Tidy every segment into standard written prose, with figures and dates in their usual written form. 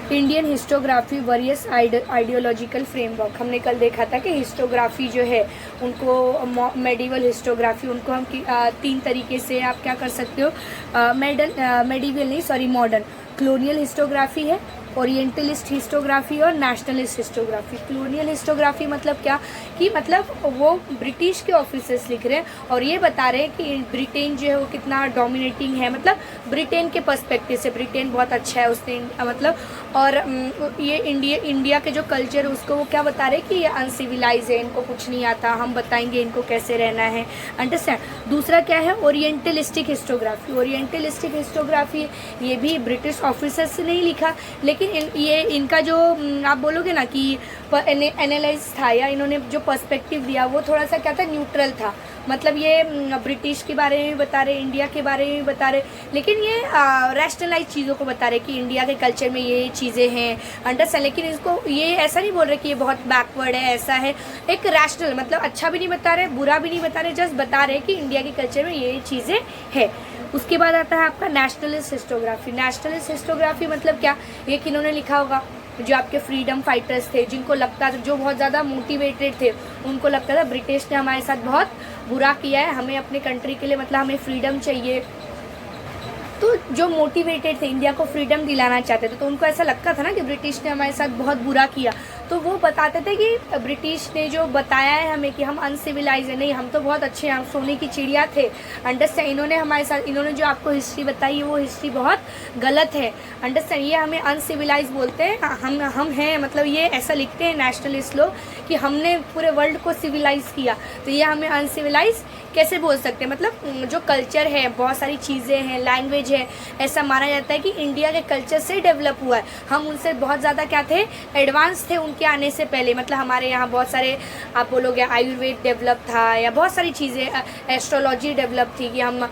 Indian historiography various ideological framework. हमने कल देखा था कि हिस्टोग्राफी जो है उनको मेडिवल हिस्टोग्राफी उनको हम 3 तरीके से आप क्या कर सकते हो, मेडिवल नहीं सॉरी मॉडर्न, क्लोनियल हिस्टोग्राफी है, ओरिएंटलिस्ट हिस्टोग्राफी और नेशनलिस्ट हिस्टोग्राफी। क्लोनियल हिस्टोग्राफी मतलब क्या कि मतलब वो ब्रिटिश के ऑफिसर्स लिख रहे हैं और ये बता रहे हैं कि ब्रिटेन जो है वो कितना डोमिनेटिंग है, मतलब ब्रिटेन के पर्सपेक्टिव से ब्रिटेन बहुत अच्छा है उसने मतलब, और ये इंडिया के जो कल्चर है उसको वो क्या बता रहे हैं कि ये अनसिविलाइज है, इनको कुछ नहीं आता, हम बताएंगे इनको कैसे रहना है, अंडरस्टैंड। दूसरा क्या है, ओरिएंटलिस्टिक हिस्टोग्राफी। ओरिएंटलिस्टिक हिस्टोग्राफी ये भी ब्रिटिश ऑफिसर्स से नहीं लिखा, लेकिन ये इनका जो आप बोलोगे ना कि एनालाइज था या इन्होंने जो पर्सपेक्टिव दिया वो थोड़ा सा क्या था, न्यूट्रल था। मतलब ये ब्रिटिश के बारे में बता रहे, इंडिया के बारे में बता रहे, लेकिन ये रैशनलाइज चीज़ों को बता रहे कि इंडिया के कल्चर में ये चीज़ें हैं, अंडरस्टैंड। लेकिन इसको ये ऐसा नहीं बोल रहे कि ये बहुत बैकवर्ड है, ऐसा है, एक रैशनल, मतलब अच्छा भी नहीं बता रहे, बुरा भी नहीं बता रहे, जस्ट बता रहे कि इंडिया के कल्चर में ये चीज़ें है। उसके बाद आता है आपका नेशनलिस्ट हिस्टोग्राफी। नेशनलिस्ट हिस्टोग्राफी मतलब क्या, ये किन्होंने लिखा होगा, जो आपके फ्रीडम फाइटर्स थे, जिनको लगता था, जो बहुत ज़्यादा मोटिवेटेड थे, उनको लगता था ब्रिटिश ने हमारे साथ बहुत बुरा किया है, हमें अपने कंट्री के लिए मतलब हमें फ्रीडम चाहिए। तो जो मोटिवेटेड थे, इंडिया को फ्रीडम दिलाना चाहते थे, तो उनको ऐसा लगता था ना कि ब्रिटिश ने हमारे साथ बहुत बुरा किया, तो वो बताते थे कि ब्रिटिश ने जो बताया है हमें कि हम अनसिविलाइज है, नहीं हम तो बहुत अच्छे हैं, हम सोने की चिड़िया थे, अंडरस्टैंड। इन्होंने हमारे साथ, इन्होंने जो आपको हिस्ट्री बताई है वो हिस्ट्री बहुत गलत है, अंडरस्टैंड। ये हमें अनसिविलाइज बोलते हैं, हम हैं, मतलब ये ऐसा लिखते हैं नेशनलिस्ट लोग कि हमने पूरे वर्ल्ड को सिविलाइज किया, तो ये हमें अनसिविलाइज कैसे बोल सकते हैं। मतलब जो कल्चर है, बहुत सारी चीज़ें हैं, लैंग्वेज है, ऐसा माना जाता है कि इंडिया के कल्चर से डेवलप हुआ है, हम उनसे बहुत ज़्यादा क्या थे, एडवांस थे उनके आने से पहले। मतलब हमारे यहाँ बहुत सारे आप बोलोगे आयुर्वेद डेवलप था, या बहुत सारी चीज़ें, एस्ट्रोलॉजी डेवलप थी कि हम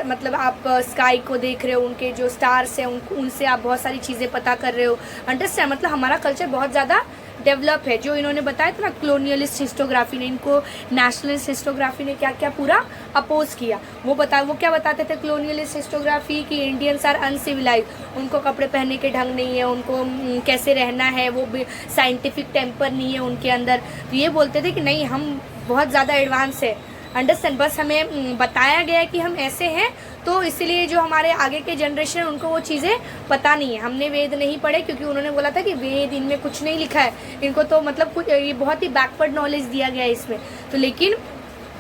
मतलब आप स्काई को देख रहे हो, उनके जो स्टार्स हैं उनसे आप बहुत सारी चीज़ें पता कर रहे हो, अंडरस्टैंड। मतलब हमारा कल्चर बहुत ज़्यादा डेवलप है। जो इन्होंने बताया था ना क्लोनियलिस्ट हिस्टोग्राफी ने, इनको नेशनलिस्ट हिस्टोग्राफी ने क्या क्या पूरा अपोज किया। वो क्या बताते थे क्लोनियलिस्ट हिस्टोग्राफी कि इंडियंस आर अनसिविलाइज, उनको कपड़े पहनने के ढंग नहीं है, उनको कैसे रहना है, वो साइंटिफिक टेम्पर नहीं है उनके अंदर। तो ये बोलते थे कि नहीं हम बहुत ज़्यादा एडवांस है, अंडरस्टैंड, बस हमें बताया गया है कि हम ऐसे हैं, तो इसलिए जो हमारे आगे के जनरेशन उनको वो चीज़ें पता नहीं है। हमने वेद नहीं पढ़े क्योंकि उन्होंने बोला था कि वेद इनमें कुछ नहीं लिखा है, इनको तो मतलब कुछ ये बहुत ही बैकवर्ड नॉलेज दिया गया है इसमें। तो लेकिन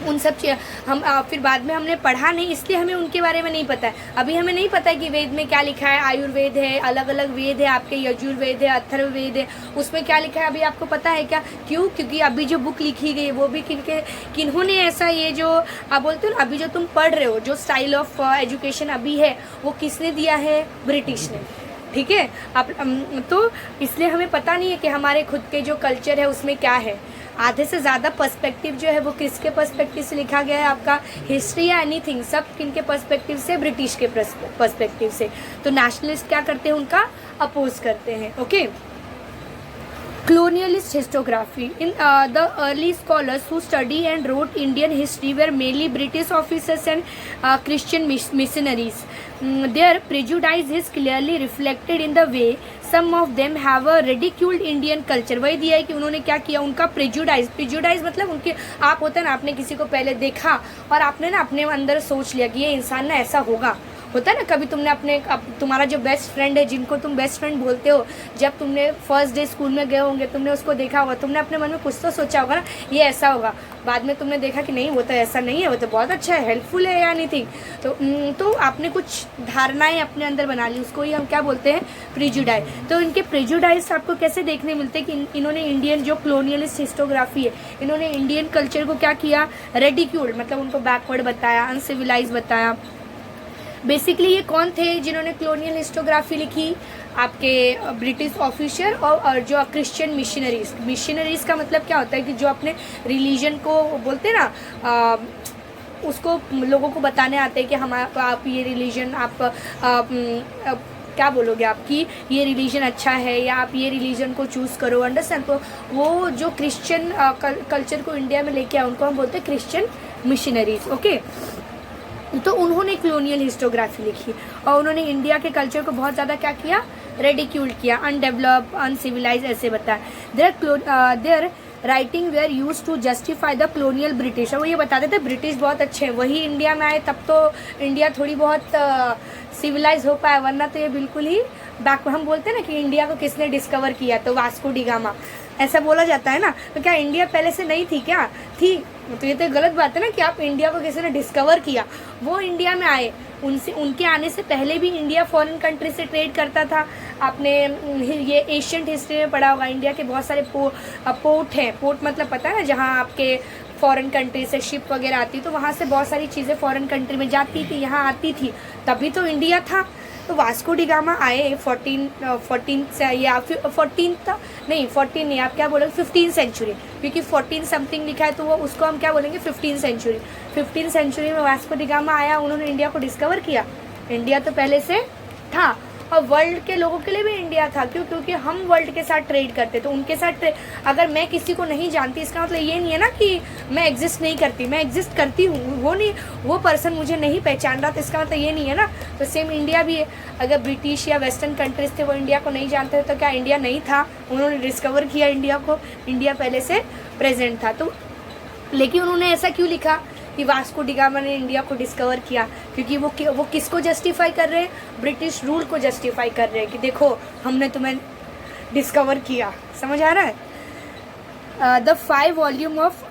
उन सब हम फिर बाद में हमने पढ़ा नहीं, इसलिए हमें उनके बारे में नहीं पता है। अभी हमें नहीं पता है कि वेद में क्या लिखा है, आयुर्वेद है, अलग अलग वेद है, आपके यजुर्वेद है, अथर्ववेद है, उसमें क्या लिखा है अभी आपको पता है क्या? क्यों? क्योंकि अभी जो बुक लिखी गई वो भी किन्होंने ऐसा, ये जो आप बोलते हो ना अभी जो तुम पढ़ रहे हो, जो स्टाइल ऑफ एजुकेशन अभी है, वो किसने दिया है? ब्रिटिश ने, ठीक है। आप तो इसलिए हमें पता नहीं है कि हमारे खुद के जो कल्चर है उसमें क्या है। आधे से ज़्यादा पर्सपेक्टिव जो है वो किसके पर्सपेक्टिव से लिखा गया है, आपका हिस्ट्री या एनीथिंग, सब किनके पर्सपेक्टिव से? ब्रिटिश के पर्सपेक्टिव से। तो नेशनलिस्ट क्या करते हैं, उनका अपोज करते हैं, okay. Colonialist histographhy. In the early scholars who study and wrote Indian history were mainly British officers and Christian missionaries. Their prejudice is clearly reflected in the way some of them have a ridiculed Indian culture. वही दिया है कि उन्होंने क्या किया, उनका prejudice मतलब उनके, आप होता है ना, आपने किसी को पहले देखा और आपने ना अपने अंदर सोच लिया कि ये इंसान ना ऐसा होगा, होता है ना। कभी तुमने तुम्हारा जो बेस्ट फ्रेंड है, जिनको तुम बेस्ट फ्रेंड बोलते हो, जब तुमने फर्स्ट डे स्कूल में गए होंगे, तुमने उसको देखा होगा, तुमने अपने मन में कुछ तो सोचा होगा ना, ये ऐसा होगा। बाद में तुमने देखा कि नहीं वो तो ऐसा नहीं है, वो तो बहुत अच्छा है, हेल्पफुल है या एनीथिंग। तो आपने कुछ धारणाएं अपने अंदर बना ली, उसको ही हम क्या बोलते हैं? प्रेजुडाइज। तो इनके प्रेजुडाइज आपको कैसे देखने मिलते हैं कि इन्होंने इंडियन जो क्लोनियलिस्ट हिस्टोग्राफी है, इन्होंने इंडियन कल्चर को क्या किया? रेडिक्यूल्ड, मतलब उनको बैकवर्ड बताया, अनसिविलाइज बताया। बेसिकली ये कौन थे जिन्होंने क्लोनियल हिस्टोग्राफी लिखी? आपके ब्रिटिश ऑफिसर और जो क्रिश्चियन मिशनरीज का मतलब क्या होता है कि जो अपने रिलीजन को बोलते हैं ना, उसको लोगों को बताने आते हैं कि हम आप ये रिलीजन आप क्या बोलोगे, आपकी ये रिलीजन अच्छा है या आप ये रिलीजन को चूज़ करो, अंडरस्टैंड। तो वो जो क्रिश्चियन कल्चर को इंडिया में लेके आए उनको हम बोलते हैं क्रिश्चियन मिशनरीज, ओके। तो उन्होंने क्लोनियल हिस्टोग्राफी लिखी और उन्होंने इंडिया के कल्चर को बहुत ज़्यादा क्या किया? रेडिक्यूल किया, अनडेवलप, अनसिविलाइज ऐसे बताया। Their writing were use to justify the colonial British. वो ये बताते थे ब्रिटिश बहुत अच्छे हैं, वही इंडिया में आए तब तो इंडिया थोड़ी बहुत सिविलाइज हो पाया, वरना तो ये बिल्कुल ही बैक। हम बोलते हैं ना कि इंडिया को किसने डिस्कवर किया, तो वास्को डी गामा, ऐसा बोला जाता है ना। तो क्या इंडिया पहले से नहीं थी क्या? थी। तो ये तो गलत बात है ना कि आप इंडिया को किसी ने डिस्कवर किया, वो इंडिया में आए। उनके आने से पहले भी इंडिया फॉरेन कंट्री से ट्रेड करता था। आपने ये एशियंट हिस्ट्री में पढ़ा होगा, इंडिया के बहुत सारे पोर्ट हैं। पोर्ट मतलब पता है ना, जहाँ आपके फॉरेन कंट्री से शिप वगैरह आती, तो वहाँ से बहुत सारी चीज़ें फॉरेन कंट्री में जाती थी, यहाँ आती थी, तभी तो इंडिया था। तो वास्को डी गामा आए 14 या 14 नहीं, आप क्या बोलोगे 15 सेंचुरी, क्योंकि 14 समथिंग लिखा है तो वो उसको हम क्या बोलेंगे 15 सेंचुरी। 15 सेंचुरी में वास्को डी गामा आया, उन्होंने इंडिया को डिस्कवर किया। इंडिया तो पहले से था, और वर्ल्ड के लोगों के लिए भी इंडिया था। क्यों? क्योंकि हम वर्ल्ड के साथ ट्रेड करते, तो उनके साथ अगर मैं किसी को नहीं जानती, इसका मतलब ये नहीं है ना कि मैं एग्जिस्ट नहीं करती, मैं एग्जिस्ट करती हूँ, वो पर्सन मुझे नहीं पहचान रहा, तो इसका मतलब ये नहीं है ना। तो सेम इंडिया भी है, अगर ब्रिटिश या वेस्टर्न कंट्रीज थे वो इंडिया को नहीं जानते तो क्या इंडिया नहीं था? उन्होंने डिस्कवर किया इंडिया को, इंडिया पहले से प्रेजेंट था। तो लेकिन उन्होंने ऐसा क्यों लिखा कि वास्को डी गामा ने इंडिया को डिस्कवर किया? क्योंकि वो किसको जस्टिफाई कर रहे हैं? ब्रिटिश रूल को जस्टिफाई कर रहे हैं कि देखो हमने तुम्हें डिस्कवर किया। समझ आ रहा है? The 5 volume of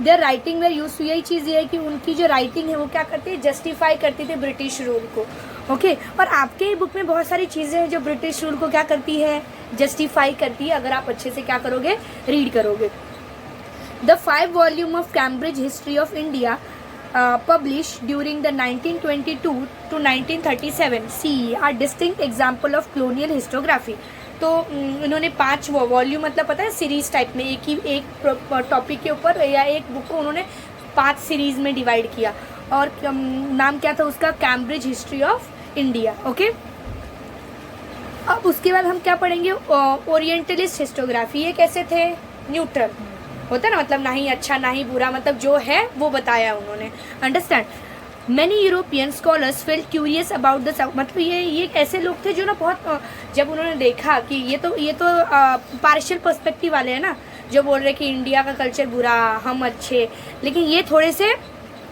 their writing were use to, यही चीज़ ये है कि उनकी जो राइटिंग है वो क्या करती है, जस्टिफाई करती थी ब्रिटिश रूल को। ओके और आपके बुक में बहुत सारी चीज़ें हैं जो ब्रिटिश रूल को क्या करती है, जस्टिफाई करती है, अगर आप अच्छे से क्या करोगे, रीड करोगे। The 5 volume of Cambridge History of India published during the 1922 to 1937 CE are distinct example of colonial historiography। तो इन्होंने 5 वॉल्यूम, मतलब पता है सीरीज टाइप में, एक टॉपिक के ऊपर या एक बुक को उन्होंने 5 सीरीज में डिवाइड किया, और नाम क्या था उसका, Cambridge history of India. Okay अब उसके बाद हम क्या पढ़ेंगे, ओरिएंटलिस्ट हिस्टोग्राफी। ये कैसे थे, न्यूट्रल होता है ना, मतलब ना ही अच्छा ना ही बुरा, मतलब जो है वो बताया उन्होंने। Understand? Many European scholars felt curious about the, मतलब ये ऐसे लोग थे जो ना बहुत, जब उन्होंने देखा कि ये तो पार्शियल पर्सपेक्टिव वाले हैं ना, जो बोल रहे कि इंडिया का कल्चर बुरा, हम अच्छे, लेकिन ये थोड़े से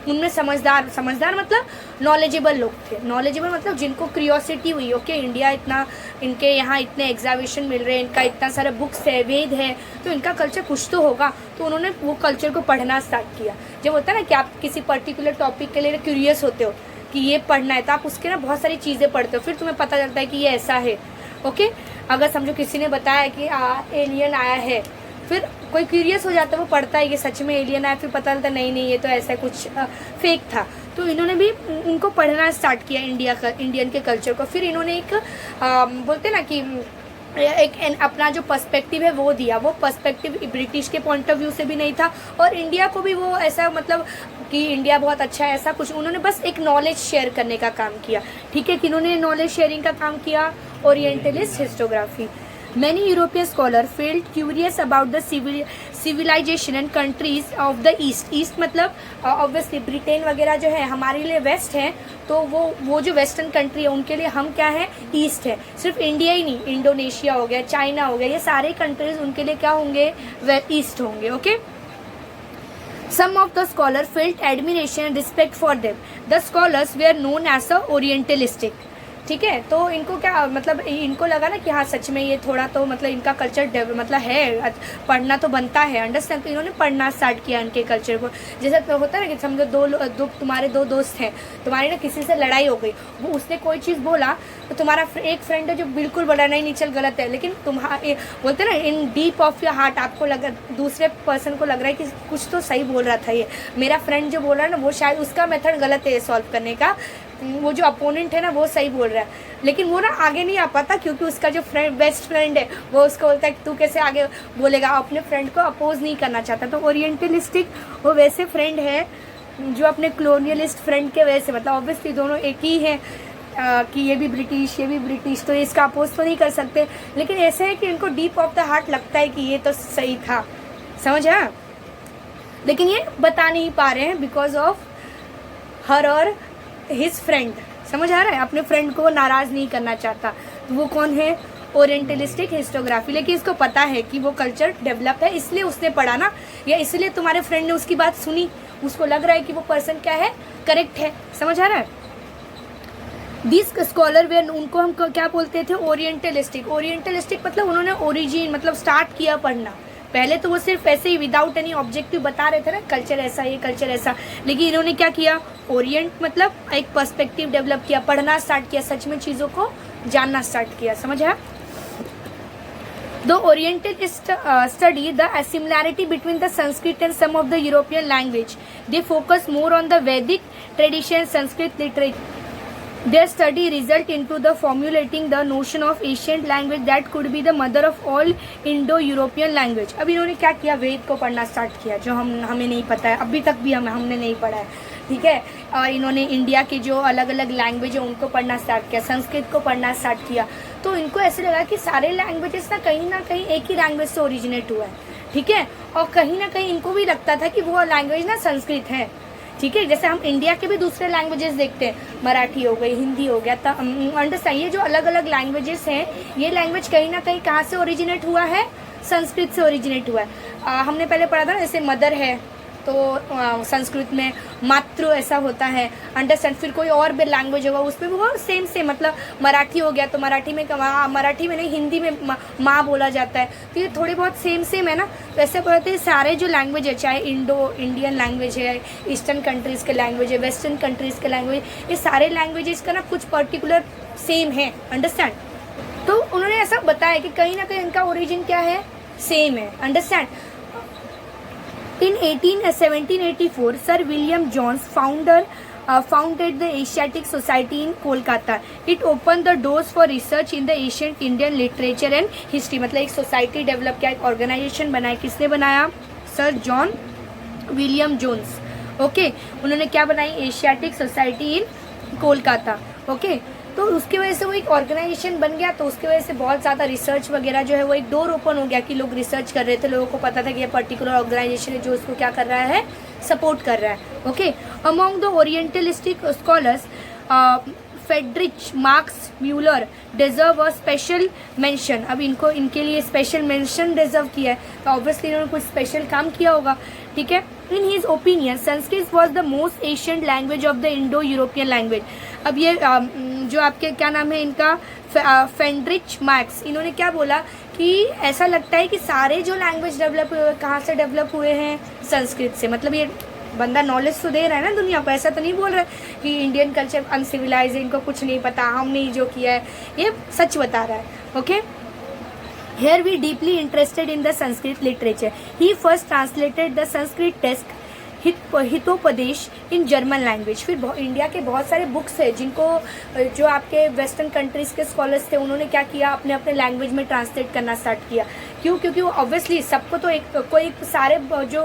उनमें समझदार मतलब नॉलेजेबल लोग थे। नॉलेजेबल मतलब जिनको क्यूरियोसिटी हुई, ओके इंडिया इतना, इनके यहाँ इतने एग्जाबिशन मिल रहे हैं, इनका इतना सारा बुक्स है, वेद है, तो इनका कल्चर कुछ तो होगा। तो उन्होंने वो कल्चर को पढ़ना स्टार्ट किया। जब होता है ना कि आप किसी पर्टिकुलर टॉपिक के लिए क्यूरियस होते हो कि ये पढ़ना है, तो आप उसके ना बहुत सारी चीज़ें पढ़ते हो, फिर तुम्हें पता चलता है कि ये ऐसा है। ओके अगर समझो किसी ने बताया कि एलियन आया है, फिर कोई क्यूरियस हो जाता है, वो पढ़ता है कि सच में एलियन आया, फिर पता चलता नहीं ये तो ऐसा कुछ फेक था। तो इन्होंने भी उनको पढ़ना स्टार्ट किया इंडियन के कल्चर को। फिर इन्होंने एक बोलते ना कि एक अपना जो पर्सपेक्टिव है वो दिया। वो पर्सपेक्टिव ब्रिटिश के पॉइंट ऑफ व्यू से भी नहीं था, और इंडिया को भी वो ऐसा मतलब कि इंडिया बहुत अच्छा है ऐसा कुछ, उन्होंने बस एक नॉलेज शेयर करने का काम किया। ठीक है कि इन्होंने नॉलेज शेयरिंग का काम किया। Orientalist historiography. Many European scholars felt curious about the civilization and countries of the East. East मतलब obviously ब्रिटेन वगैरह जो है हमारे लिए वेस्ट है, तो वो जो वेस्टर्न कंट्री है उनके लिए हम क्या है, ईस्ट है। सिर्फ इंडिया ही नहीं, इंडोनेशिया हो गया, चाइना हो गया, ये सारे कंट्रीज उनके लिए क्या होंगे, ईस्ट होंगे। Okay Some of the scholars felt admiration and respect for them. The scholars were known as a Orientalistic. ठीक है, तो इनको क्या मतलब, इनको लगा ना कि हाँ सच में ये थोड़ा तो मतलब इनका कल्चर मतलब है, पढ़ना तो बनता है। अंडरस्टैंड? तो इन्होंने पढ़ना स्टार्ट किया इनके कल्चर को। जैसे तो होता है ना कि समझो तुम्हारे दो दोस्त हैं, तुम्हारी ना किसी से लड़ाई हो गई, वो उसने कोई चीज़ बोला, तो तुम्हारा एक फ्रेंड है जो बिल्कुल बड़ा नहीं चल गलत है, लेकिन तुम्हारे बोलते ना इन डीप ऑफ योर हार्ट आपको लगा, दूसरे पर्सन को लग रहा है कि कुछ तो सही बोल रहा था, ये मेरा फ्रेंड जो बोल रहा है ना वो शायद उसका मेथड गलत है सॉल्व करने का, वो जो अपोनेंट है ना वो सही बोल रहा है, लेकिन वो ना आगे नहीं आ पाता क्योंकि उसका जो बेस्ट फ्रेंड है वो उसको बोलता है कि तू कैसे आगे बोलेगा, अपने फ्रेंड को अपोज नहीं करना चाहता। तो ओरिएंटलिस्टिक वो वैसे फ्रेंड है जो अपने कॉलोनियलिस्ट फ्रेंड के वजह से, मतलब ऑब्वियसली दोनों एक ही है कि ये भी ब्रिटिश तो इसका अपोज तो नहीं कर सकते, लेकिन ऐसे है कि इनको डीप ऑफ द हार्ट लगता है कि ये तो सही था। समझ आया? लेकिन ये बता नहीं पा रहे हैं बिकॉज ऑफ हर और हिज फ्रेंड। समझ आ रहा है? अपने फ्रेंड को नाराज़ नहीं करना चाहता। तो वो कौन है, ओरिएंटलिस्टिक हिस्टोग्राफी। लेकिन इसको पता है कि वो कल्चर डेवलप है, इसलिए उसने पढ़ा ना, या इसलिए तुम्हारे फ्रेंड ने उसकी बात सुनी, उसको लग रहा है कि वो पर्सन क्या है, करेक्ट है। समझ आ रहा है। दिस स्कॉलर वे, उनको हम क्या बोलते थे, ओरिएंटलिस्टिक। ओरिएंटलिस्टिक मतलब उन्होंने ओरिजिन मतलब स्टार्ट किया पढ़ना। पहले तो वो सिर्फ ऐसे ही विदाउट एनी ऑब्जेक्टिव बता रहे थे ना, कल्चर ऐसा, ये कल्चर ऐसा, लेकिन इन्होंने क्या किया, ओरिएंट मतलब एक पर्सपेक्टिव डेवलप किया, पढ़ना स्टार्ट किया, सच में चीज़ों को जानना स्टार्ट किया। समझ आया। The Orientalists study the similarity between the Sanskrit and some of the European language. They focus more on the Vedic tradition, Sanskrit literature. Their study result into the formulating the notion of ancient language that could be the mother of all Indo-European language. अब इन्होंने क्या किया, वेद को पढ़ना start किया, जो हमें नहीं पता है, अभी तक भी हमने नहीं पढ़ा है, ठीक है। और इन्होंने इंडिया के जो अलग अलग लैंग्वेज है उनको पढ़ना स्टार्ट किया, संस्कृत को पढ़ना स्टार्ट किया। तो इनको ऐसे लगा कि सारे लैंग्वेजेस ना कहीं एक ही लैंग्वेज से ओरिजिनेट हुआ है, ठीक है। और कहीं ना कहीं इनको भी लगता था कि वो लैंग्वेज ना संस्कृत है, ठीक है। जैसे हम इंडिया के भी दूसरे लैंग्वेजेस देखते हैं, मराठी हो गई, हिंदी हो गया, अंडरस्टैंड, ये जो अलग अलग लैंग्वेजेस हैं, ये लैंग्वेज कहीं ना कहीं कहाँ से ओरिजिनेट हुआ है, संस्कृत से ओरिजिनेट हुआ है। हमने पहले पढ़ा था ना, जैसे मदर है तो संस्कृत में मातृ ऐसा होता है, अंडरस्टैंड। फिर कोई और भी लैंग्वेज होगा उसमें भी वो सेम मतलब मराठी हो गया तो मराठी में नहीं, हिंदी में माँ बोला जाता है, तो ये थोड़े बहुत सेम है ना। तो ऐसे कहते हैं सारे जो लैंग्वेज है, चाहे इंडियन लैंग्वेज है, ईस्टर्न कंट्रीज़ के लैंग्वेज है, वेस्टर्न कंट्रीज़ के लैंग्वेज, ये सारे लैंग्वेजेस का ना कुछ पर्टिकुलर सेम है, अंडरस्टैंड। तो उन्होंने ऐसा बताया कि कहीं ना कहीं इनका ओरिजिन क्या है, सेम है, understand. In 1784, Sir William Jones founded the Asiatic Society in Kolkata. It opened the doors for research in the ancient Indian literature and history. मतलब एक सोसाइटी डेवलप किया, एक ऑर्गेनाइजेशन बनाया। किसने बनाया, sir John William Jones, okay. उन्होंने क्या बनाई, Asiatic Society in Kolkata, okay. तो उसकी वजह से वो एक ऑर्गेनाइजेशन बन गया, तो उसकी वजह से बहुत ज़्यादा रिसर्च वगैरह जो है वो एक डोर ओपन हो गया कि लोग रिसर्च कर रहे थे, लोगों को पता था कि ये पर्टिकुलर ऑर्गेनाइजेशन है जो उसको क्या कर रहा है, सपोर्ट कर रहा है, okay. Among the orientalistic scholars Friedrich Max Muller deserve a special mention. अब इनके लिए स्पेशल मेंशन डिजर्व किया है, तो ऑब्वियसली इन्होंने कुछ स्पेशल काम किया होगा, ठीक है। In his opinion Sanskrit was the most ancient language of the Indo European language. अब ये जो आपके क्या नाम है इनका, फ्रेडरिच मार्क्स, इन्होंने क्या बोला कि ऐसा लगता है कि सारे जो लैंग्वेज डेवलप हुए कहाँ से डेवलप हुए हैं, संस्कृत से। मतलब ये बंदा नॉलेज तो दे रहा है ना दुनिया को, ऐसा तो नहीं बोल रहा है कि इंडियन कल्चर अनसिविलाइज है, इनको कुछ नहीं पता, हमने जो किया है, ये सच बता रहा है, okay. Here we deeply interested in the Sanskrit literature. He first translated the Sanskrit text Hitopadesha in German language. फिर इंडिया के बहुत सारे बुक्स हैं जिनको जो आपके वेस्टर्न कंट्रीज़ के स्कॉलर्स थे उन्होंने क्या किया, अपने अपने लैंग्वेज में ट्रांसलेट करना स्टार्ट किया। क्यों, क्योंकि वो ऑब्वियसली सबको तो कोई सारे जो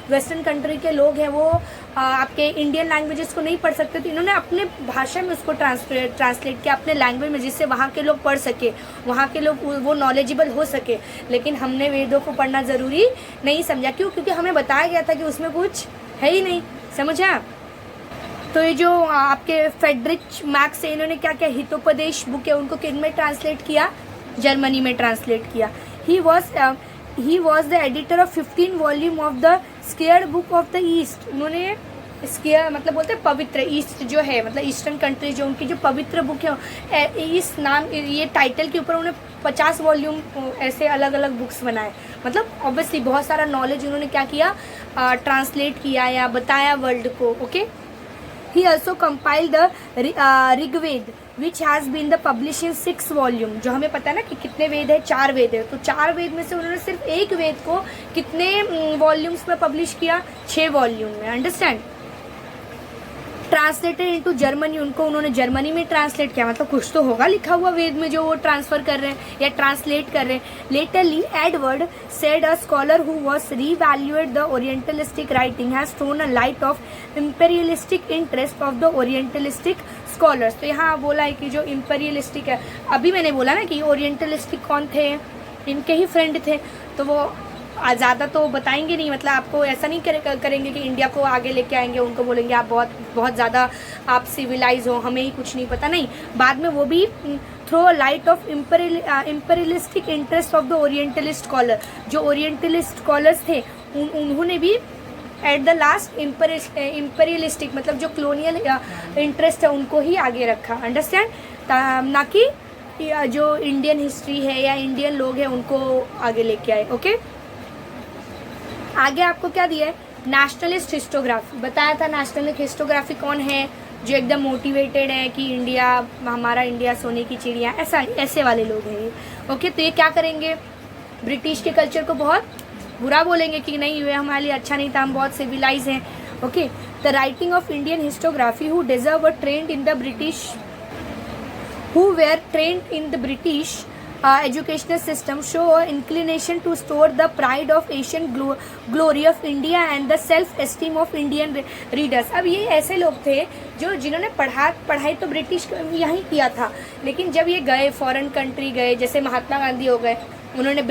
वेस्टर्न कंट्री के लोग हैं वो आपके इंडियन लैंग्वेजेस को नहीं पढ़ सकते, तो इन्होंने अपने भाषा में उसको ट्रांसलेट किया, अपने लैंग्वेज में, जिससे वहाँ के लोग पढ़ सके, वहाँ के लोग वो नॉलेजेबल हो सके। लेकिन हमने वेदों को पढ़ना ज़रूरी नहीं समझा। क्यों, क्योंकि हमें बताया गया था कि उसमें कुछ है ही नहीं, समझा। तो ये जो आपके फ्रेडरिच मार्क्स है, इन्होंने क्या किया, हितोपदेश बुक है उनको किन में ट्रांसलेट किया, जर्मनी में ट्रांसलेट किया। He was the editor of 15 volume of the scared book of the east. उन्होंने स्केयर मतलब बोलते हैं पवित्र, ईस्ट जो है मतलब ईस्टर्न कंट्री जो उनकी जो पवित्र बुक है, इस नाम ये टाइटल के ऊपर उन्होंने 50 वॉल्यूम ऐसे अलग अलग बुक्स बनाए। मतलब ऑब्वियसली बहुत सारा नॉलेज उन्होंने क्या किया, ट्रांसलेट किया या बताया वर्ल्ड को, okay. He also compile the Rigveda which has been the publish in 6 volume. जो हमें पता है ना कि कितने वेद है, 4 वेद है, तो 4 वेद में से उन्होंने सिर्फ एक वेद को कितने वॉल्यूम्स में पब्लिश किया, 6 वॉल्यूम में, अंडरस्टैंड। ट्रांसलेटेड इनटू जर्मनी, उनको उन्होंने जर्मनी में ट्रांसलेट किया, मतलब कुछ तो होगा लिखा हुआ वेद में जो वो ट्रांसफर कर रहे हैं या ट्रांसलेट कर रहे हैं। Latterly Edward Said a scholar who was reevaluate the orientalistic writing has thrown a light of imperialistic interest of the orientalistic scholars. तो यहाँ बोला है कि जो इंपीरियलिस्टिक है, अभी मैंने बोला ना कि ओरिएंटलिस्टिक कौन थे, इनके ही फ्रेंड थे, तो वो ज़्यादा तो बताएंगे नहीं, मतलब आपको ऐसा नहीं करेंगे कि इंडिया को आगे लेके आएंगे, उनको बोलेंगे आप बहुत ज़्यादा आप सिविलाइज हो, हमें ही कुछ नहीं पता, नहीं। बाद में वो भी throw light of imperialistic interest of the orientalist scholar. जो ओरिएंटलिस्ट स्कॉलर्स थे उन्होंने भी एट द लास्ट इम्पेरियलिस्टिक मतलब जो कॉलोनियल इंटरेस्ट है उनको ही आगे रखा, अंडरस्टैंड, ना कि जो इंडियन हिस्ट्री है या इंडियन लोग हैं उनको आगे लेके आए। ओके, आगे आपको क्या दिया है, नेशनलिस्ट हिस्टोग्राफी बताया था। नेशनलिस्ट हिस्टोग्राफी कौन है, जो एकदम मोटिवेटेड है कि इंडिया, हमारा इंडिया सोने की चिड़िया, ऐसे वाले लोग हैं ये। ओके, तो ये क्या करेंगे, ब्रिटिश के कल्चर को बहुत बुरा बोलेंगे कि नहीं ये हमारे लिए अच्छा नहीं था, हम बहुत सिविलाइज हैं। Okay, the writing of Indian historiography who deserve a trend in the British who were trained in the British educational system show an inclination to store the pride of Asian glory of India and the self-esteem of Indian readers। अब ये ऐसे लोग थे जो जिन्होंने पढ़ाई तो British यहीं किया था, लेकिन जब ये गए फॉरेन कंट्री गए, जैसे महात्मा गांधी हो गए, उन्होंने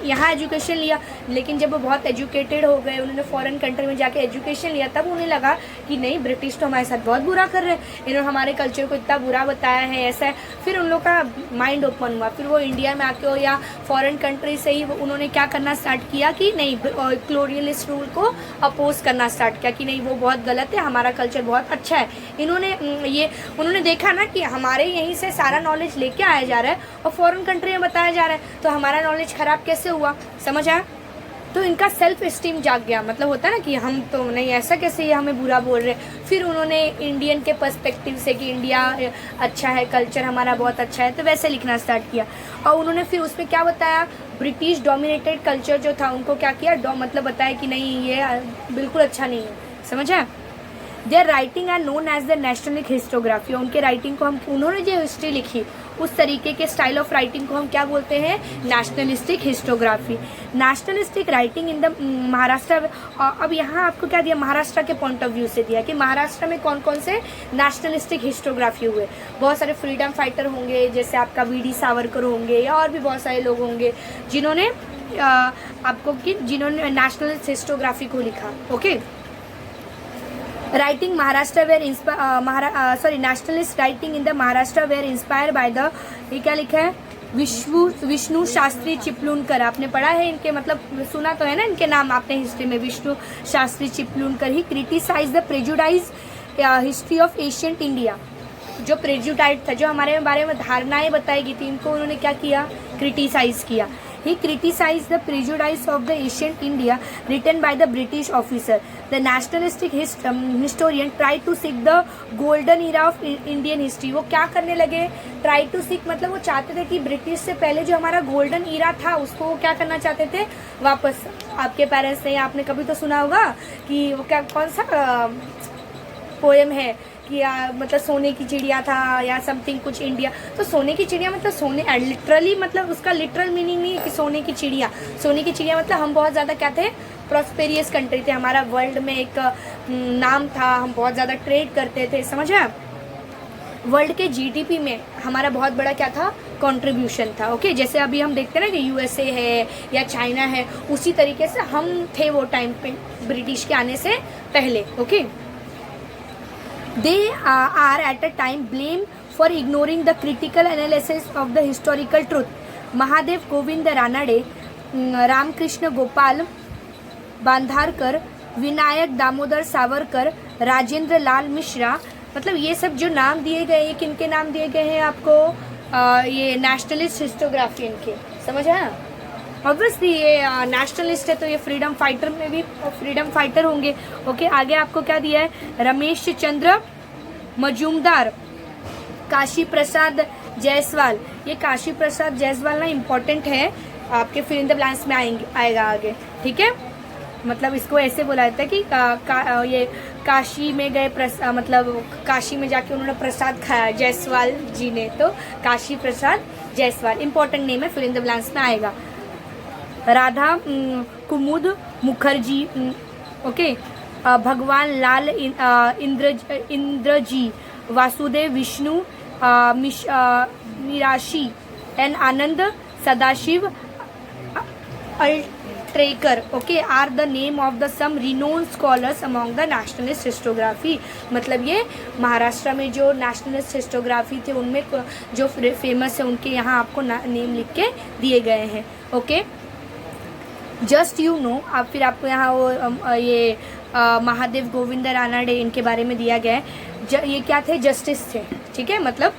यहाँ एजुकेशन लिया, लेकिन जब वो बहुत एजुकेटेड हो गए, उन्होंने फॉरेन कंट्री में जाके एजुकेशन लिया, तब उन्हें लगा कि नहीं ब्रिटिश तो हमारे साथ बहुत बुरा कर रहे हैं, इन्होंने हमारे कल्चर को इतना बुरा बताया है, ऐसा है। फिर उन लोग का माइंड ओपन हुआ, फिर वो इंडिया में आके हो या फॉरेन कंट्री से ही उन्होंने क्या करना स्टार्ट किया कि नहीं कॉलोनियलिस्ट रूल को अपोज करना स्टार्ट किया कि नहीं वो बहुत गलत है, हमारा कल्चर बहुत अच्छा है। उन्होंने देखा ना कि हमारे यहीं से सारा नॉलेज लेके आया जा रहा है और फॉरेन कंट्री में बताया जा रहा है, तो हमारा नॉलेज खराब कैसे हुआ, समझ आया। तो इनका सेल्फ एस्टीम जाग गया, मतलब होता है ना कि हम तो नहीं, ऐसा कैसे ये हमें बुरा बोल रहे। फिर उन्होंने इंडियन के पर्सपेक्टिव से कि इंडिया अच्छा है, कल्चर हमारा बहुत अच्छा है, तो वैसे लिखना स्टार्ट किया। और उन्होंने फिर उसमें क्या बताया, ब्रिटिश डोमिनेटेड कल्चर जो था उनको क्या किया, मतलब बताया कि नहीं ये बिल्कुल अच्छा नहीं है, समझ आया। Their writing are known as the nationalist historiography. उनके राइटिंग को हम, उन्होंने जो हिस्ट्री लिखी उस तरीके के स्टाइल ऑफ राइटिंग को हम क्या बोलते हैं, nationalistic historiography. Nationalistic writing in the Maharashtra. अब यहाँ आपको क्या दिया, महाराष्ट्र के पॉइंट ऑफ व्यू से दिया कि महाराष्ट्र में कौन कौन से नेशनलिस्टिक हिस्टोग्राफी हुए। बहुत सारे फ्रीडम फाइटर होंगे, जैसे आपका वी.डी. सावरकर होंगे, या और भी बहुत सारे लोग होंगे जिन्होंने जिन्होंने नेशनलिस्ट हिस्टोग्राफी को लिखा। Okay, writing Maharashtra were nationalist writing in the Maharashtra were inspire by the, ये क्या लिखा है, विष्णु शास्त्री चिपलूनकर। आपने पढ़ा है इनके, मतलब सुना तो है ना इनके नाम आपने हिस्ट्री में, Vishnu Shastri Chiplunkar he criticize the prejudice history of ancient India. जो प्रेजुडाइज था, जो हमारे बारे में धारणाएं बताई गई थी, इनको उन्होंने क्या किया, क्रिटिसाइज किया। He criticized the prejudice of the ancient India written by the British officer. The nationalistic historian tried to seek the golden era of Indian history. वो क्या करने लगे, try to seek मतलब वो चाहते थे कि ब्रिटिश से पहले जो हमारा गोल्डन ईरा था उसको वो क्या करना चाहते थे, वापस। आपके पेरेंट्स ने, आपने कभी तो सुना होगा कि वो क्या, कौन सा पोएम है कि मतलब सोने की चिड़िया था या समथिंग कुछ इंडिया, तो सोने की चिड़िया मतलब सोने, लिटरली मतलब उसका लिटरल मीनिंग नहीं है कि सोने की चिड़िया। सोने की चिड़िया मतलब हम बहुत ज़्यादा क्या थे, प्रॉस्पेरियस कंट्री थे, हमारा वर्ल्ड में एक नाम था, हम बहुत ज़्यादा ट्रेड करते थे, समझा। वर्ल्ड के जीडीपी में हमारा बहुत बड़ा क्या था, कंट्रीब्यूशन था। ओके, जैसे अभी हम देखते हैं ना कि यूएसए है या चाइना है, उसी तरीके से हम थे वो टाइम पे ब्रिटिश के आने से पहले। Okay, they are at a time blamed for ignoring the critical analysis of the historical truth. Mahadev Govind Ranade, Ramkrishna Gopal Bhandarkar, Vinayak Damodar Savarkar, Rajendra Lal Mishra, मतलब ये सब जो नाम दिए गए हैं, किनके नाम दिए गए हैं आपको, ये नेशनलिस्ट हिस्टोग्राफी इनके, समझ आया। ऑब्वियसली ये नेशनलिस्ट है तो ये फ्रीडम फाइटर में भी फ्रीडम फाइटर होंगे। ओके, आगे आपको क्या दिया है, रमेश चंद्र मजूमदार, काशी प्रसाद जायसवाल। ये काशी प्रसाद जायसवाल ना इम्पोर्टेंट है, आपके फिल इन द ब्लैंक्स में आएगा आगे, ठीक है। मतलब इसको ऐसे बोला जाता है कि ये काशी में गए, मतलब काशी में जाके उन्होंने प्रसाद खाया जायसवाल जी ने, तो काशी प्रसाद जायसवाल इम्पोर्टेंट नेम है, फिल इन द ब्लैंक्स में आएगा। Radha Kumud Mukherjee, okay, Bhagwan Lal Indraji, Vasudev Vishnu Mirashi, and Anand Sadashiv Altekar okay are the name of the some renowned scholars among the nationalist historiography. मतलब ये महाराष्ट्र में जो नेशनलिस्ट हिस्टोग्राफी थे उनमें जो फेमस है उनके यहाँ आपको नेम लिख के दिए गए हैं। ओके जस्ट यू नो, अब फिर आपको यहाँ वो ये महादेव गोविंद रानडे इनके बारे में दिया गया है। ये क्या थे? जस्टिस थे, ठीक है, मतलब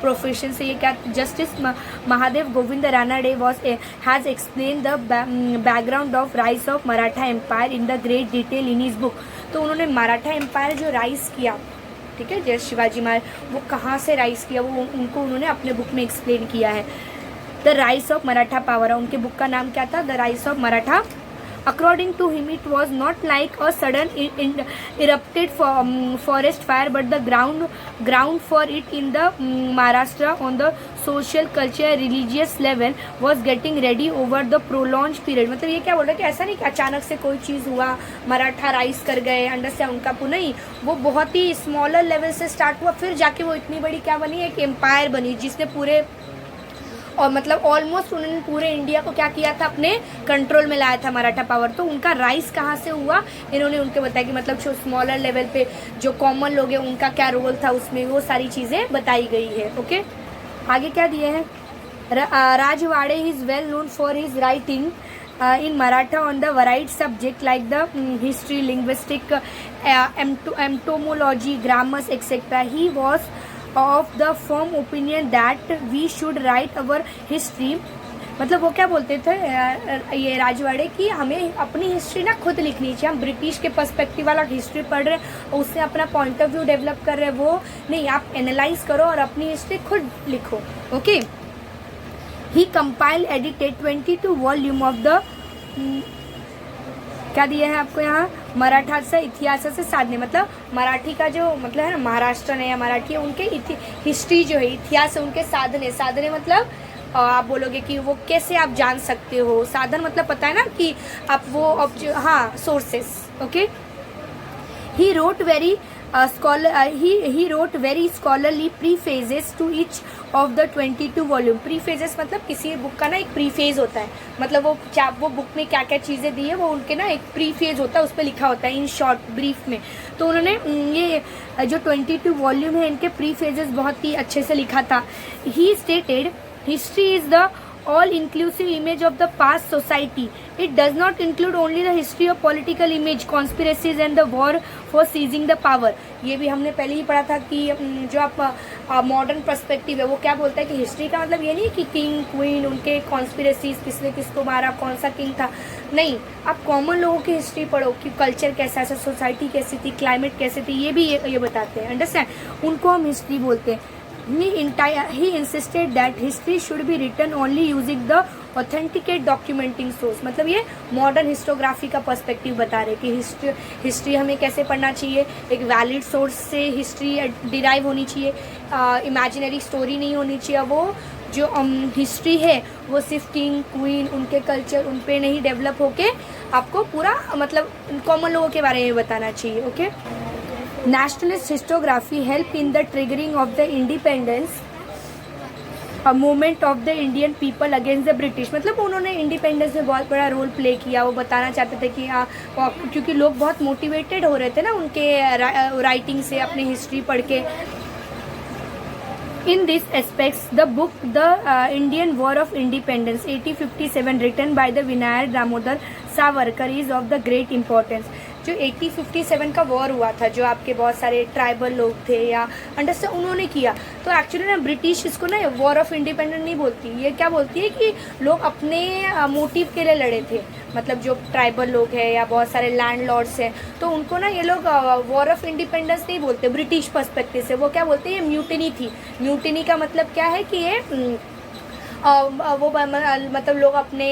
प्रोफेशन से ये क्या justice Mahadev Govind Ranade has explain the background of rise of Maratha empire in the great detail in his book. तो उन्होंने मराठा एम्पायर जो राइज किया, ठीक है, जैसे शिवाजी महाराज वो कहाँ से राइज किया वो उन्होंने अपने बुक में एक्सप्लेन किया है। The rise of Maratha power, उनके बुक का नाम क्या था? The rise of Maratha. According to him, it was not like a sudden erupted forest fire, but the ground for it in the Maharashtra on the social, cultural, religious level was getting ready over the prolonged period। मतलब ये क्या बोल रहा है कि ऐसा नहीं कि अचानक से कोई चीज़ हुआ, मराठा राइज कर गए, अंडरस्टैंड उनका नहीं, वो बहुत ही स्मॉलर लेवल से स्टार्ट हुआ, फिर जाके वो इतनी बड़ी क्या बनी, एक एम्पायर बनी जिसने पूरे और मतलब ऑलमोस्ट उन्होंने पूरे इंडिया को क्या किया था, अपने कंट्रोल में लाया था मराठा पावर। तो उनका राइज कहाँ से हुआ, इन्होंने उनके बताया कि मतलब जो स्मॉलर लेवल पे जो कॉमन लोग हैं उनका क्या रोल था उसमें, वो सारी चीज़ें बताई गई है। ओके आगे क्या दिए हैं? Rajwade is well known for his writing in Maratha on the varied subject like the history, linguistic, entomology, grammars, etc. He was of the firm opinion that we should write our history। मतलब वो क्या बोलते थे ये राजवाड़े कि हमें अपनी history ना खुद लिखनी चाहिए। हम ब्रिटिश के पर्सपेक्टिव वाला हिस्ट्री पढ़ रहे हैं, उससे अपना पॉइंट ऑफ व्यू डेवलप कर रहे हैं, वो नहीं, आप एनालाइज करो और अपनी हिस्ट्री खुद लिखो। Okay he compile edited 22 volume of the क्या दिया है आपको यहाँ? मराठा से इतिहास से साधने, मतलब मराठी का जो मतलब है ना, महाराष्ट्र है या मराठी है, उनके हिस्ट्री जो है, इतिहास है, उनके साधने मतलब आप बोलोगे कि वो कैसे आप जान सकते हो, साधन मतलब पता है ना कि आप वो हाँ sources. Okay he wrote very he wrote very scholarly prefaces to each of the 22 volume। prefaces मतलब किसी बुक का ना एक प्रीफेज होता है, मतलब वो बुक में क्या क्या चीज़ें दी है वो उनके ना एक प्रीफेज होता है, उस पर लिखा होता है इन शॉर्ट ब्रीफ में। तो उन्होंने ये जो 22 वॉल्यूम है इनके प्रीफेजेस बहुत ही अच्छे से लिखा था। ही stated history is the all inclusive image of the past society। it does not include only the history of political image, conspiracies and the war for seizing the power। ये भी हमने पहले ही पढ़ा था कि जो आप मॉडर्न पर्सपेक्टिव है वो क्या बोलता है कि हिस्ट्री का मतलब ये नहीं कि किंग क्वीन उनके कॉन्स्पिरेसीज, किसने किसको मारा, कौन सा किंग था, नहीं, आप कॉमन लोगों की हिस्ट्री पढ़ो कि कल्चर कैसा है, सोसाइटी कैसी थी, क्लाइमेट कैसे थी, ये भी ये बताते हैं, अंडरस्टैंड, उनको हम हिस्ट्री बोलते हैं। He insisted that history should be written only using the authenticate documenting source। मतलब ये मॉडर्न हिस्टोग्राफी का पर्सपेक्टिव बता रहे कि हिस्ट्री हमें कैसे पढ़ना चाहिए, एक वैलिड सोर्स से हिस्ट्री डिराइव होनी चाहिए, इमेजिनरी स्टोरी नहीं होनी चाहिए। वो जो हिस्ट्री है वो सिर्फ किंग क्वीन उनके कल्चर उन पे नहीं डेवलप होके आपको पूरा मतलब कॉमन लोगों के बारे में बताना चाहिए। Okay Nationalist historiography helped in the triggering of the independence a movement of the Indian people against the British। मतलब उन्होंने इंडिपेंडेंस में बहुत बड़ा रोल प्ले किया। वो बताना चाहते थे कि क्योंकि लोग बहुत मोटिवेटेड हो रहे थे ना उनके राइटिंग से, अपनी हिस्ट्री पढ़ के। In this aspects, the book The Indian War of Independence 1857 written by the Vinayat Damodar Savarkar is of the great importance। जो 1857 का वॉर हुआ था, जो आपके बहुत सारे ट्राइबल लोग थे या अंडरस्टैंड उन्होंने किया, तो एक्चुअली ना ब्रिटिश इसको ना वॉर ऑफ इंडिपेंडेंस नहीं बोलती, ये क्या बोलती है कि लोग अपने मोटिव के लिए लड़े थे। मतलब जो ट्राइबल लोग हैं या बहुत सारे लैंड लॉर्ड्स हैं, तो उनको ना ये लोग वॉर ऑफ इंडिपेंडेंस नहीं बोलते ब्रिटिश पर्सपेक्टिव से। वो क्या बोलते हैं, ये म्यूटिनी थी। म्यूटिनी का मतलब क्या है कि ये वो मतलब लोग अपने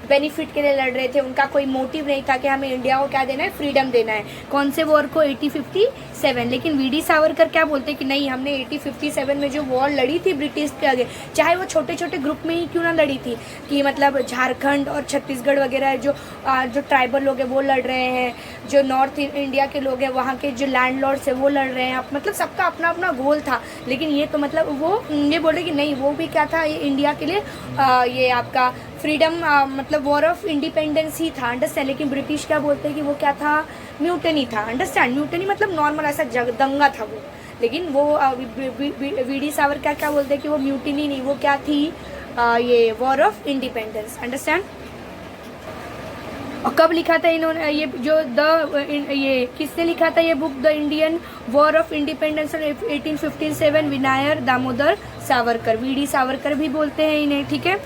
बेनिफिट के लिए लड़ रहे थे, उनका कोई मोटिव नहीं था कि हमें इंडिया को क्या देना है, फ्रीडम देना है। कौन से वॉर को, 1857। लेकिन वीडी सावरकर क्या बोलते हैं कि नहीं, हमने 1857 में जो वॉर लड़ी थी ब्रिटिश के आगे, चाहे वो छोटे छोटे ग्रुप में ही क्यों ना लड़ी थी, कि मतलब झारखंड और छत्तीसगढ़ वगैरह जो ट्राइबल लोग हैं वो लड़ रहे हैं, जो नॉर्थ इंडिया के लोग हैं वहाँ के जो लैंड लॉर्ड्स हैं वो लड़ रहे हैं, मतलब सबका अपना अपना गोल था। लेकिन ये तो मतलब वो ये बोल रहे कि नहीं, वो भी क्या था, ये इंडिया के लिए ये आपका फ्रीडम मतलब वॉर ऑफ इंडिपेंडेंस ही था, अंडरस्टैंड। लेकिन ब्रिटिश क्या बोलते हैं कि वो क्या था, म्यूटनी था, अंडरस्टैंड। म्यूटनी मतलब नॉर्मल ऐसा दंगा था वो, लेकिन वो वी.डी. सावरकर क्या बोलते हैं कि वो म्यूटनी नहीं, वो क्या थी, ये वॉर ऑफ इंडिपेंडेंस, अंडरस्टैंड। और कब लिखा था इन्होंने ये जो ये किसने लिखा था ये book, the Indian war of independence 1857, Vinayak Damodar Savarkar, VD. Savarkar भी बोलते हैं इन्हें, ठीक है।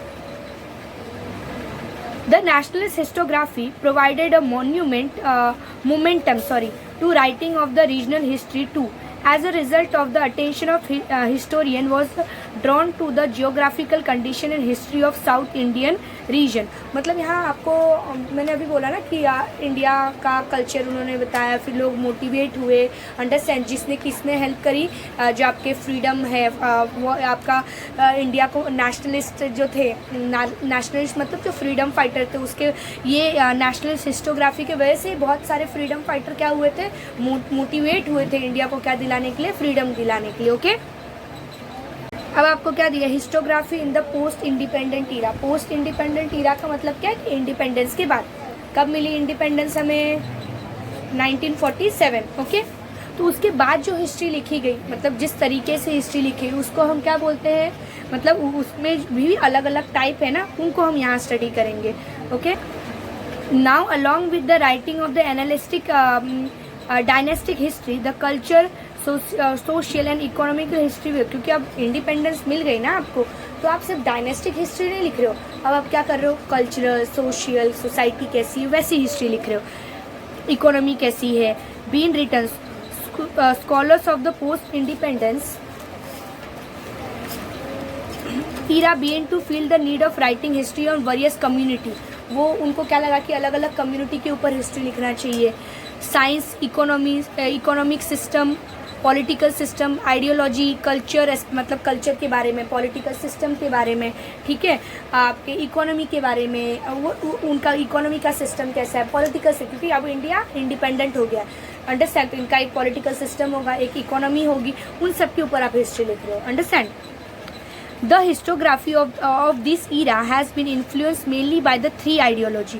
The nationalist historiography provided a momentum to writing of the regional history too. As a result of the attention of historian was drawn to the geographical condition and history of South Indian region. मतलब यहाँ आपको मैंने अभी बोला ना कि India का culture उन्होंने बताया, फिर लोग मोटिवेट हुए, अंडरस्टैंड, जिसने किसने हेल्प करी, जो आपके फ्रीडम है वो आपका इंडिया को नेशनलिस्ट जो थे, नेशनलिस्ट मतलब जो फ्रीडम फाइटर थे, उसके ये नेशनलिस्ट हिस्टोग्राफी के वजह से बहुत सारे फ्रीडम फाइटर क्या हुए थे, मोटिवेट हुए थे इंडिया को क्या दिलाने के लिए, फ्रीडम दिलाने के लिए, ओके। अब आपको क्या दिया, historiography in the post independent era. Post independent era का मतलब क्या है, इंडिपेंडेंस के बाद। कब मिली इंडिपेंडेंस हमें, 1947, ओके। तो उसके बाद जो हिस्ट्री लिखी गई, मतलब जिस तरीके से हिस्ट्री लिखी उसको हम क्या बोलते हैं, मतलब उसमें भी अलग अलग टाइप है ना, उनको हम यहाँ स्टडी करेंगे, okay. Now along with the writing of the annalistic dynastic history, the culture, social and economical history, क्योंकि अब इंडिपेंडेंस मिल गई ना आपको, तो आप सिर्फ डायनेस्टिक हिस्ट्री नहीं लिख रहे हो, अब आप क्या कर रहे हो, कल्चरल, सोशल, सोसाइटी कैसी है वैसी हिस्ट्री लिख रहे हो, इकोनॉमी कैसी है, been return scholars of the post independence era been to feel the need of writing history on various community. वो उनको क्या लगा कि अलग अलग कम्युनिटी के ऊपर हिस्ट्री लिखना चाहिए, science, economic system, political system, ideology, culture, मतलब कल्चर के बारे में, पॉलिटिकल सिस्टम के बारे में, ठीक है, आपके इकोनॉमी के बारे में, वो उनका इकोनॉमी का सिस्टम कैसा है, पॉलिटिकल से, क्योंकि अब इंडिया इंडिपेंडेंट हो गया, अंडरस्टैंड, तो इनका एक पॉलिटिकल सिस्टम होगा, एक इकोनॉमी होगी, उन सब के ऊपर आप हिस्ट्री लिख रहे हो, understand. The historiography of this era has been influenced mainly by the three ideology.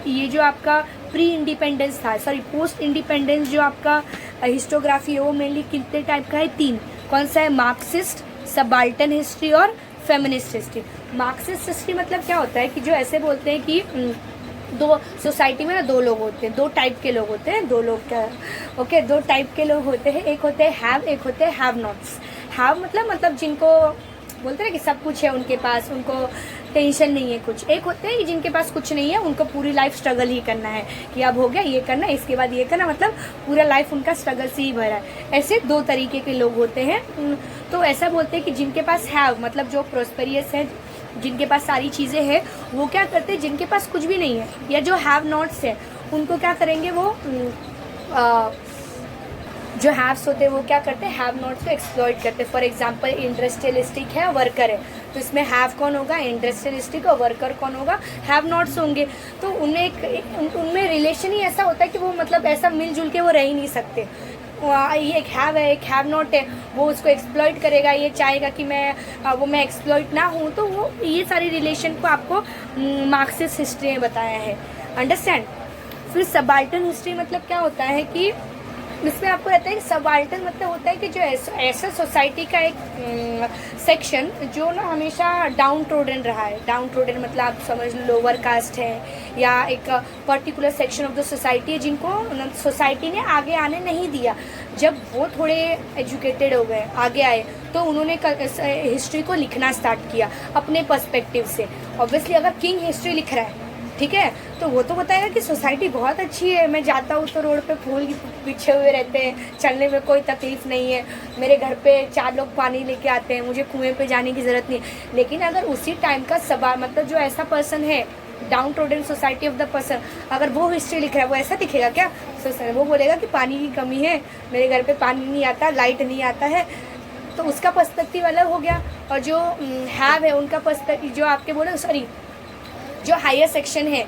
ये जो आपका प्री इंडिपेंडेंस था, सॉरी पोस्ट इंडिपेंडेंस जो आपका हिस्टोग्राफी है वो मेनली कितने टाइप का है, तीन। कौन सा है, मार्क्सिस्ट, सबाल्टन हिस्ट्री और फेमिनिस्ट हिस्ट्री। मार्क्सिस्ट हिस्ट्री मतलब क्या होता है कि जो ऐसे बोलते हैं कि दो सोसाइटी में ना दो लोग होते हैं, दो टाइप के लोग होते हैं, दो लोग क्या, ओके, दो टाइप के लोग होते हैं, एक होते हैं हैव, एक होते हैं हैव नॉट्स। हैव मतलब जिनको बोलते हैं कि सब कुछ है उनके पास, उनको टेंशन नहीं है कुछ। एक होते हैं कि जिनके पास कुछ नहीं है, उनको पूरी लाइफ स्ट्रगल ही करना है, कि अब हो गया ये करना, इसके बाद ये करना, मतलब पूरा लाइफ उनका स्ट्रगल से ही भरा है। ऐसे दो तरीके के लोग होते हैं। तो ऐसा बोलते हैं कि जिनके पास हैव मतलब जो प्रोस्पेरियस है, जिनके पास सारी चीज़ें हैं, वो क्या करते हैं, जिनके पास कुछ भी नहीं है, या जो हैव नॉट्स है उनको क्या करेंगे, वो जो हैव्स होते हैं वो क्या करते हैं, हैव नॉट्स को एक्सप्लॉइट करते हैं। फॉर एग्जांपल इंडस्ट्रियलिस्टिक है, वर्कर है, तो इसमें हैव कौन होगा, इंडस्ट्रियलिस्टिक, और वर्कर कौन होगा, हैव नॉट्स होंगे। तो उनमें रिलेशन ही ऐसा होता है कि वो मतलब ऐसा मिलजुल के वो रह ही नहीं सकते। ये एक हैव है, एक हैव नॉट है, वो उसको एक्सप्लॉइट करेगा, ये चाहेगा कि मैं एक्सप्लॉइट ना हूँ, तो वो ये सारी रिलेशन को आपको मार्क्सिस्ट हिस्ट्री में बताया है, अंडरस्टैंड। फिर सबाल्टन हिस्ट्री मतलब क्या होता है कि इसमें आपको रहता है कि सबाल्टन मतलब होता है कि जो ऐसा सोसाइटी का एक सेक्शन जो ना हमेशा डाउन ट्रोडन रहा है। डाउन ट्रोडन मतलब आप समझ लो लोअर कास्ट है, या एक particular section of the society है जिनको सोसाइटी ने आगे आने नहीं दिया। जब वो थोड़े एजुकेटेड हो गए, आगे आए, तो उन्होंने हिस्ट्री को लिखना स्टार्ट किया अपने पर्सपेक्टिव से। ऑब्वियसली अगर किंग हिस्ट्री लिख रहा है, ठीक है, तो वो तो बताएगा कि सोसाइटी बहुत अच्छी है, मैं जाता हूँ तो रोड पे फूल बिछे हुए रहते हैं, चलने में कोई तकलीफ नहीं है, मेरे घर पे 4 लोग पानी लेके आते हैं, मुझे कुएं पे जाने की ज़रूरत नहीं। लेकिन अगर उसी टाइम का मतलब जो ऐसा पर्सन है, downtrodden society of the person, अगर वो हिस्ट्री लिख रहा है, वो ऐसा दिखेगा क्या, वो बोलेगा कि पानी की कमी है, मेरे घर पर पानी नहीं आता, लाइट नहीं आता है, तो उसका पर्सपेक्टिव अलग हो गया। और जो हैव है उनका पर्सपेक्टिव, जो आपके बोले सॉरी जो हायर सेक्शन है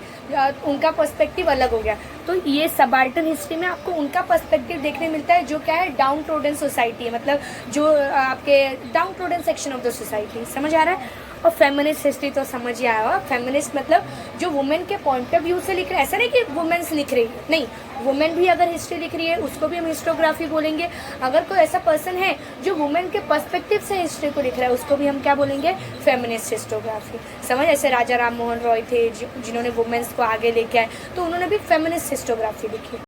उनका पर्सपेक्टिव अलग हो गया। तो ये सबाल्टर्न हिस्ट्री में आपको उनका पर्सपेक्टिव देखने मिलता है जो क्या है, डाउन ट्रोडन सोसाइटी है, मतलब जो आपके down trodden section of the society. समझ आ रहा है। और फेमिनिस्ट हिस्ट्री तो समझ ही आया होगा। फेमिनिस्ट मतलब जो वुमेन के पॉइंट ऑफ व्यू से लिख रहे हैं, ऐसा नहीं कि वुमेन्स लिख रही है, नहीं, वुमेन भी अगर हिस्ट्री लिख रही है उसको भी हम हिस्टोग्राफी बोलेंगे। अगर कोई ऐसा पर्सन है जो वुमेन के पर्सपेक्टिव से हिस्ट्री को लिख रहा है उसको भी हम क्या बोलेंगे, फेमिनिस्ट हिस्टोग्राफी। समझ, ऐसे राजा राम मोहन रॉय थे जिन्होंने वुमेन्स को आगे लेके आए, तो उन्होंने भी फेमिनिस्ट हिस्टोग्राफी लिखी।